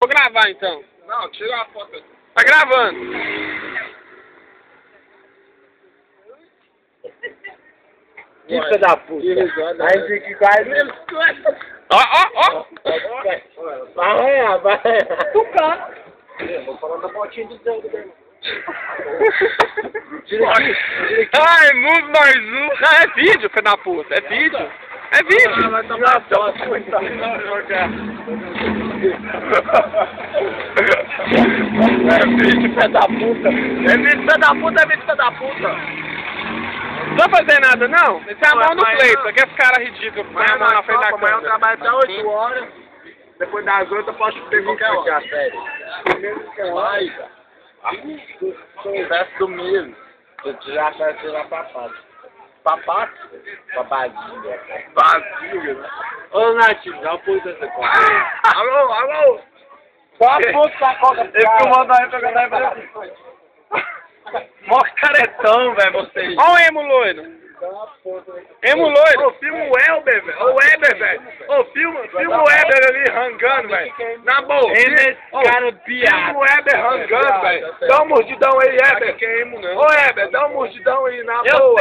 Vou gravar então. Não, tira a foto. Tá gravando. Filha da puta. Aí fica quase mesmo. Ó, ó, ó. Vai arranhar, vai arranhar. Tucano. Vou falar da botinha de sangue dele. Ai, move mais um. Não, é vídeo, filho da puta. É vídeo. É vídeo. Vai tomar a foto. É vídeo, filho da puta. É vídeo, filho da puta, é vídeo, filho da puta. Não vai fazer nada, não? Esse é a mão no pleito. Aqui é esse cara ridículo. Põe a mão na frente da Amanhã eu câmera. trabalho até 8 horas. Depois das 8 eu posso ter qualquer hora. Vai, Festa do milho. Eu já quero tirar papato. Papato? Papadinho. Papadinho. Ô, Natinho, dá uma puta dessa coisa. Alô, alô. Só a puta da coca. Ele filmando aí pra cantar e fazer. Mó caretão, velho, vocês. Ó o emo loiro. Emo loiro. Ô, filma o Elber, velho. Ô, Weber, velho. Ô, filma o Weber ali rangando, velho. Na boa. Cara piada. Filma o Weber rangando, velho. Dá uma mordidão aí, Weber. Que é emo, não. Ô, Weber, dá uma mordidão aí na boa.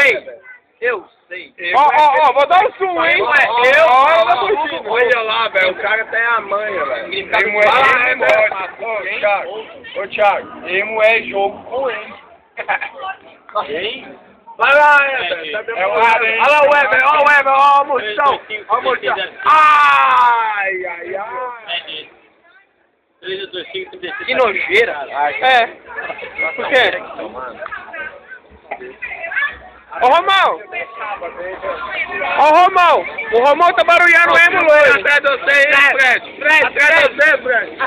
Eu sei. Ó, vou dar um zoom, hein. Olha na mordida. Olha lá, velho. O cara tem a manha, velho. Emo é Ô, Thiago, emo é jogo com ele. Quem? Vai lá, Weber. É o Aranha. Olha lá o Weber, ó o Weber, ó a mordidão. Ó a mordidão. Ai, ai, ai. Que nojeira. É. Por quê? Ô, Romão! Ô, Romão! O Romão tá barulhando o emo loiro. Atrás de você, Fred. Atrás de você, Fred.